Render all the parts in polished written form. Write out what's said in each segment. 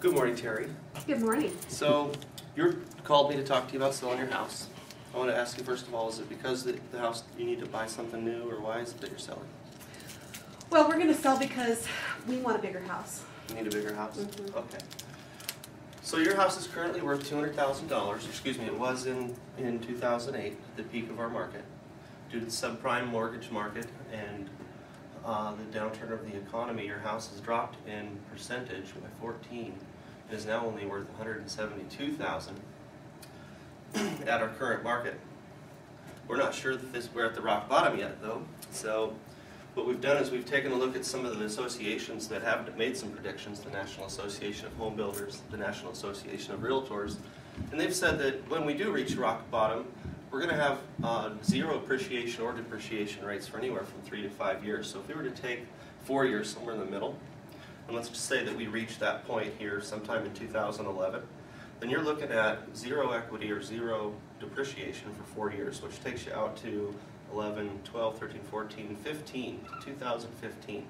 Good morning, Terry. Good morning. So, you called me to talk to you about selling your house. I want to ask you first of all, is it because the house, you need to buy something new, or why is it that you're selling? Well, we're going to sell because we want a bigger house. You need a bigger house? Mm-hmm. Okay. So your house is currently worth $200,000, excuse me, it was in 2008, at the peak of our market. Due to the subprime mortgage market and the downturn of the economy, your house has dropped in percentage by 14. It is now only worth $172,000 at our current market. We're not sure that we're at the rock bottom yet, though. So what we've done is we've taken a look at some of the associations that have made some predictions, the National Association of Home Builders, the National Association of Realtors, and they've said that when we do reach rock bottom, we're going to have zero appreciation or depreciation rates for anywhere from 3 to 5 years. So if we were to take 4 years, somewhere in the middle, and let's just say that we reach that point here sometime in 2011, then you're looking at zero equity or zero depreciation for 4 years, which takes you out to 11, 12, 13, 14, 15, to 2015.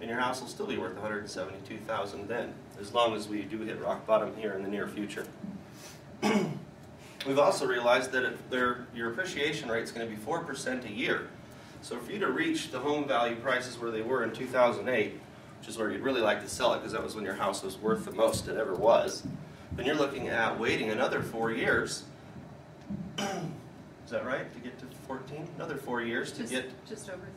And your house will still be worth $172,000 then, as long as we do hit rock bottom here in the near future. We've also realized that your appreciation rate is going to be 4% a year. So for you to reach the home value prices where they were in 2008, which is where you'd really like to sell it because that was when your house was worth the most it ever was, then you're looking at waiting another 4 years. Is that right? To get to 14? Another 4 years to get... Just over.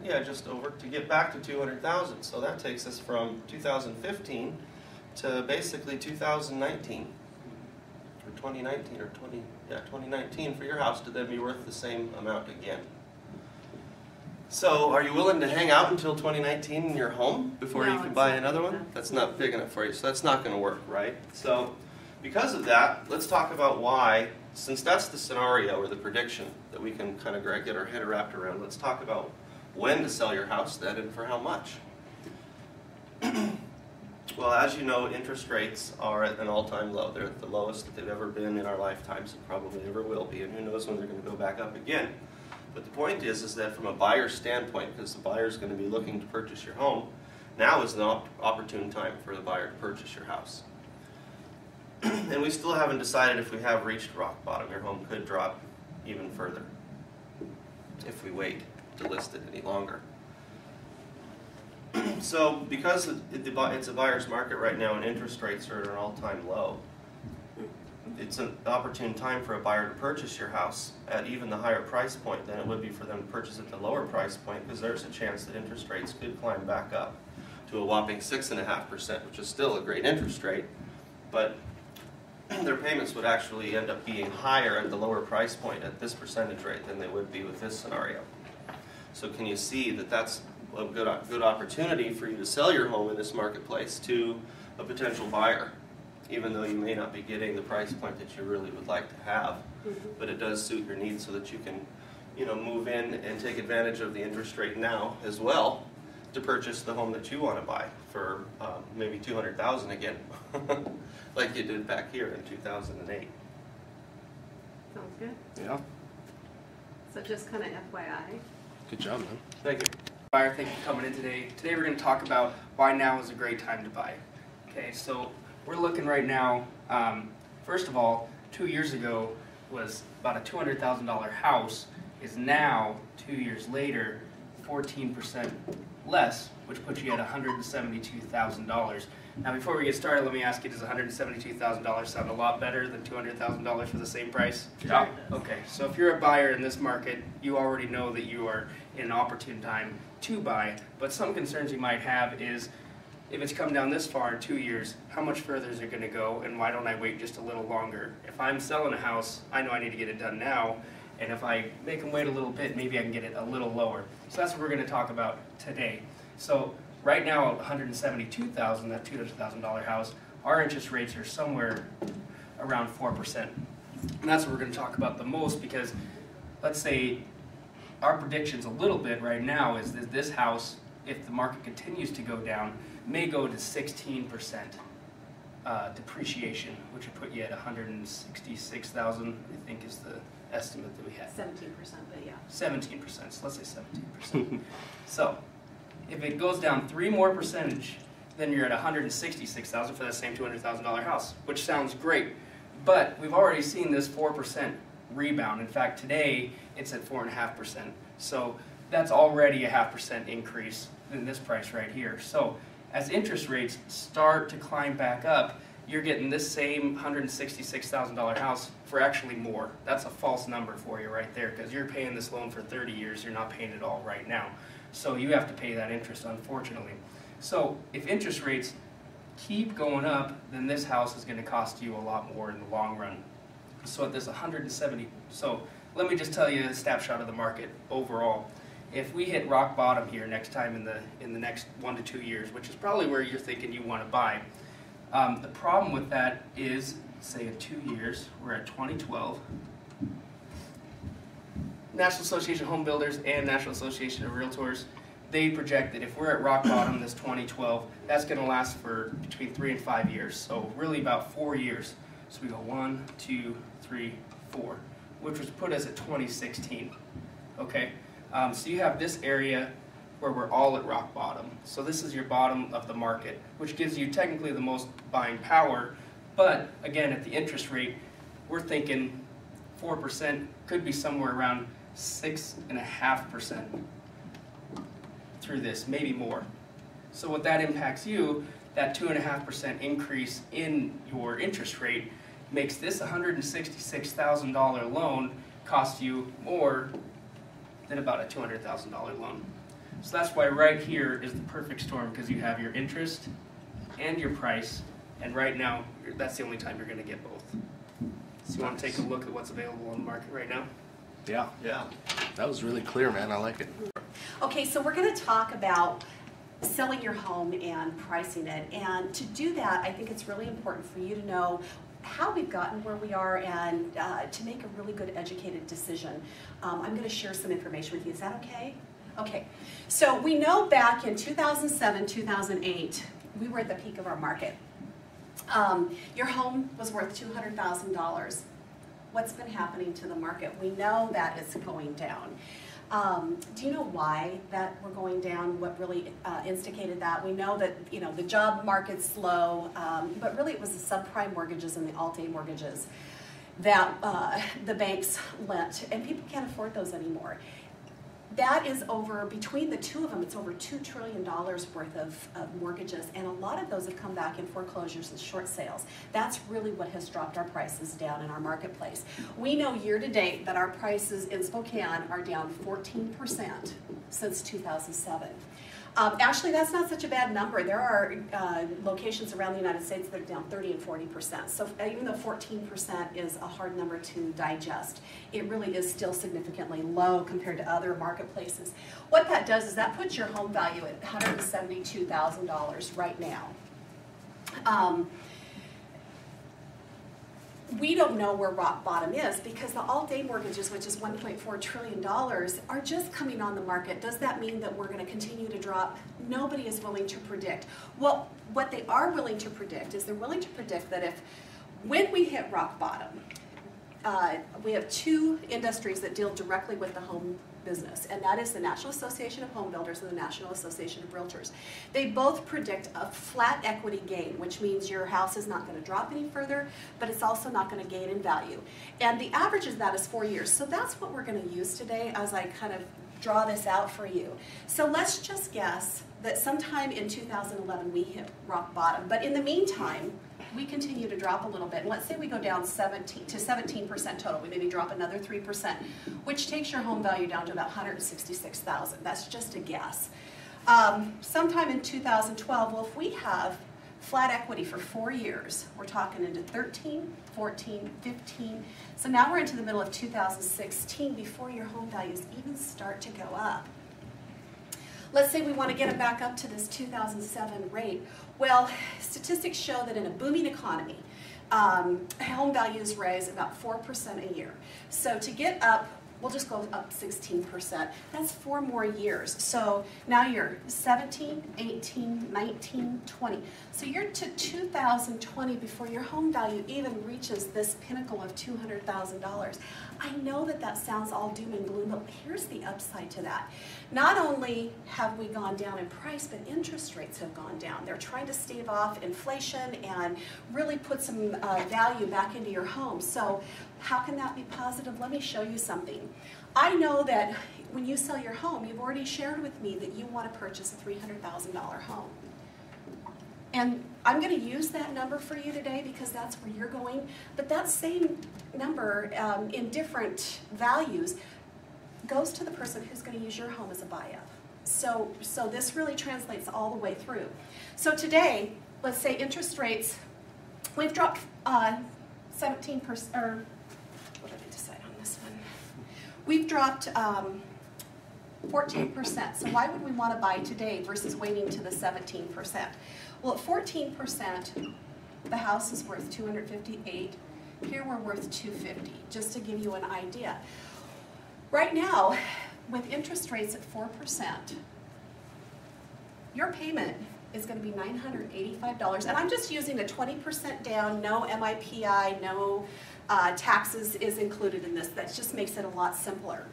Yeah, just over, to get back to 200,000. So that takes us from 2015 to basically 2019. 2019 or 2019 for your house to then be worth the same amount again. So are you willing to hang out until 2019 in your home before you can buy another one? That's not big enough for you, so that's not going to work, right? So because of that, let's talk about why, since that's the scenario or the prediction that we can kind of get our head wrapped around, let's talk about when to sell your house then and for how much. Well, as you know, interest rates are at an all-time low. They're at the lowest that they've ever been in our lifetimes and probably ever will be, and who knows when they're going to go back up again. But the point is that from a buyer's standpoint, because the buyer's going to be looking to purchase your home, now is an opportune time for the buyer to purchase your house. And we still haven't decided if we have reached rock bottom. Your home could drop even further if we wait to list it any longer. So because it's a buyer's market right now and interest rates are at an all-time low, it's an opportune time for a buyer to purchase your house at even the higher price point than it would be for them to purchase at the lower price point, because there's a chance that interest rates could climb back up to a whopping 6.5%, which is still a great interest rate, but their payments would actually end up being higher at the lower price point at this percentage rate than they would be with this scenario. So can you see that that's a good opportunity for you to sell your home in this marketplace to a potential buyer, even though you may not be getting the price point that you really would like to have, but it does suit your needs so that you can, move in and take advantage of the interest rate now as well to purchase the home that you want to buy for maybe $200,000 again, like you did back here in 2008. Sounds good. Yeah. So just kind of FYI. Good job, man. Thank you. Buyer, thank you for coming in today. Today we're going to talk about why now is a great time to buy. Okay, so we're looking right now, first of all, 2 years ago was about a $200,000 house, is now, 2 years later, 14% less, which puts you at $172,000. Now before we get started, let me ask you, does $172,000 sound a lot better than $200,000 for the same price? Yeah. Okay, so if you're a buyer in this market, you already know that you are in an opportune time to buy, but some concerns you might have is, if it's come down this far in 2 years, how much further is it going to go, and why don't I wait just a little longer? If I'm selling a house, I know I need to get it done now, and if I make them wait a little bit, maybe I can get it a little lower. So that's what we're going to talk about today. So right now, at $172,000, that $200,000 house, our interest rates are somewhere around 4%. And that's what we're going to talk about the most, because let's say our predictions a little bit right now is that this house, if the market continues to go down, may go to 16% depreciation, which would put you at $166,000, I think is the estimate that we had. 17%, but yeah. 17%, so let's say 17%. So, if it goes down 3 more percentage then you're at $166,000 for that same $200,000 house, which sounds great. But we've already seen this 4% rebound. In fact, today it's at 4.5%. So that's already a 0.5% increase in this price right here. So as interest rates start to climb back up, you're getting this same $166,000 house for actually more. That's a false number for you right there, because you're paying this loan for 30 years, you're not paying it all right now. So you have to pay that interest, unfortunately. So if interest rates keep going up, then this house is going to cost you a lot more in the long run. So at this 170, so let me just tell you a snapshot of the market overall. If we hit rock bottom here next time in the next 1 to 2 years, which is probably where you're thinking you want to buy, the problem with that is, say in 2 years, we're at 2012. National Association of Home Builders and National Association of Realtors, they project that if we're at rock bottom this 2012, that's going to last for between 3 and 5 years. So really about 4 years. So we go 1, 2, 3, 4, which would put us at 2016. Okay, so you have this area where we're all at rock bottom. So this is your bottom of the market, which gives you technically the most buying power. But again, at the interest rate, we're thinking 4% could be somewhere around 6.5% through this, maybe more. So what that impacts you, that 2.5% increase in your interest rate makes this $166,000 loan cost you more than about a $200,000 loan. So that's why right here is the perfect storm, because you have your interest and your price, and right now that's the only time you're going to get both. So you want to take a look at what's available on the market right now? Yeah, Yeah. that was really clear, man. I like it. Okay, so we're going to talk about selling your home and pricing it. And to do that, I think it's really important for you to know how we've gotten where we are and to make a really good educated decision. I'm going to share some information with you. Is that okay? Okay. So we know back in 2007, 2008, we were at the peak of our market. Your home was worth $200,000. What's been happening to the market? We know that it's going down. Do you know why that we're going down? What really instigated that? We know that the job market's slow, but really it was the subprime mortgages and the Alt-A mortgages that the banks lent, and people can't afford those anymore. That is over, between the two of them, it's over $2 trillion worth of mortgages, and a lot of those have come back in foreclosures and short sales. That's really what has dropped our prices down in our marketplace. We know year to date that our prices in Spokane are down 14% since 2007. Actually, that's not such a bad number. There are locations around the United States that are down 30 and 40%. So even though 14% is a hard number to digest, it really is still significantly low compared to other marketplaces. What that does is that puts your home value at $172,000 right now. We don't know where rock bottom is because the Alt-A mortgages, which is $1.4 trillion, are just coming on the market. Does that mean that we're going to continue to drop? Nobody is willing to predict. Well, what they are willing to predict is they're willing to predict that when we hit rock bottom, we have two industries that deal directly with the home business, and that is the National Association of Home Builders and the National Association of Realtors. They both predict a flat equity gain, which means your house is not going to drop any further, but it's also not going to gain in value. And the average of that is 4 years. So that's what we're going to use today as I kind of draw this out for you. So let's just guess that sometime in 2011 we hit rock bottom. But in the meantime, we continue to drop a little bit. Let's say we go down 17% total. We maybe drop another 3%, which takes your home value down to about $166,000. That's just a guess. Sometime in 2012, well, if we have flat equity for 4 years, we're talking into 13, 14, 15. So now we're into the middle of 2016 before your home values even start to go up. Let's say we want to get it back up to this 2007 rate. Well, statistics show that in a booming economy, home values rise about 4% a year. So to get up, we'll just go up 16%. That's 4 more years. So now you're 17, 18, 19, 20. So you're to 2020 before your home value even reaches this pinnacle of $200,000. I know that that sounds all doom and gloom, but here's the upside to that. Not only have we gone down in price, but interest rates have gone down. They're trying to stave off inflation and really put some value back into your home. So how can that be positive? Let me show you something. I know that when you sell your home, you've already shared with me that you want to purchase a $300,000 home. And I'm going to use that number for you today because that's where you're going. But that same number in different values goes to the person who's going to use your home as a buy-up. So this really translates all the way through. So today, let's say interest rates, we've dropped 17%, or what did I decide on this one? We've dropped 14%. So why would we want to buy today versus waiting to the 17%? Well, at 14%, the house is worth $258,000. Here we're worth $250,000, just to give you an idea. Right now, with interest rates at 4%, your payment is going to be $985. And I'm just using a 20% down, no MIPI, no taxes is included in this. That just makes it a lot simpler.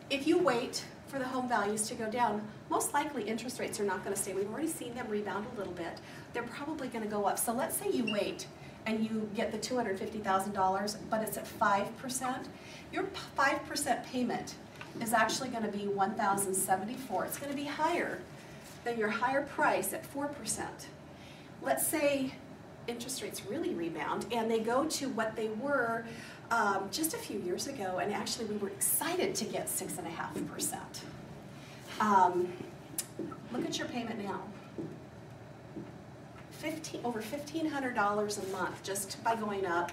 If you wait for the home values to go down, most likely interest rates are not going to stay. We've already seen them rebound a little bit. They're probably going to go up. So let's say you wait and you get the $250,000, but it's at 5%. Your 5% payment is actually going to be $1,074. It's going to be higher than your higher price at 4%. Let's say interest rates really rebound and they go to what they were just a few years ago, and actually we were excited to get 6.5%. Look at your payment now. Over $1,500 a month just by going up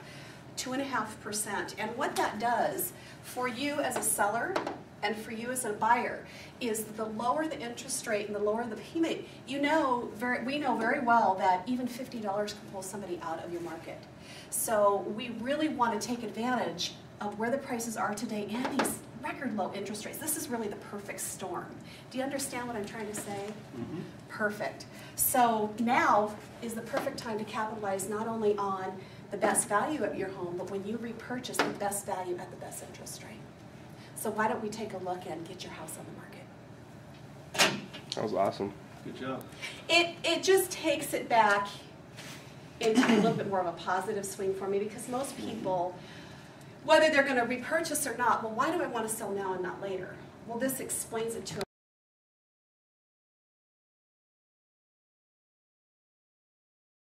2.5%. And what that does for you as a seller and for you as a buyer is the lower the interest rate and the lower the payment, we know very well that even $50 can pull somebody out of your market. So we really want to take advantage of where the prices are today and these record low interest rates. This is really the perfect storm. Do you understand what I'm trying to say? Mm-hmm. Perfect. So now is the perfect time to capitalize not only on the best value of your home, but when you repurchase, the best value at the best interest rate. So why don't we take a look and get your house on the market? That was awesome. Good job. It just takes it back into a little bit more of a positive swing for me, because most people, whether they're going to repurchase or not, well, why do I want to sell now and not later? Well, this explains it to them.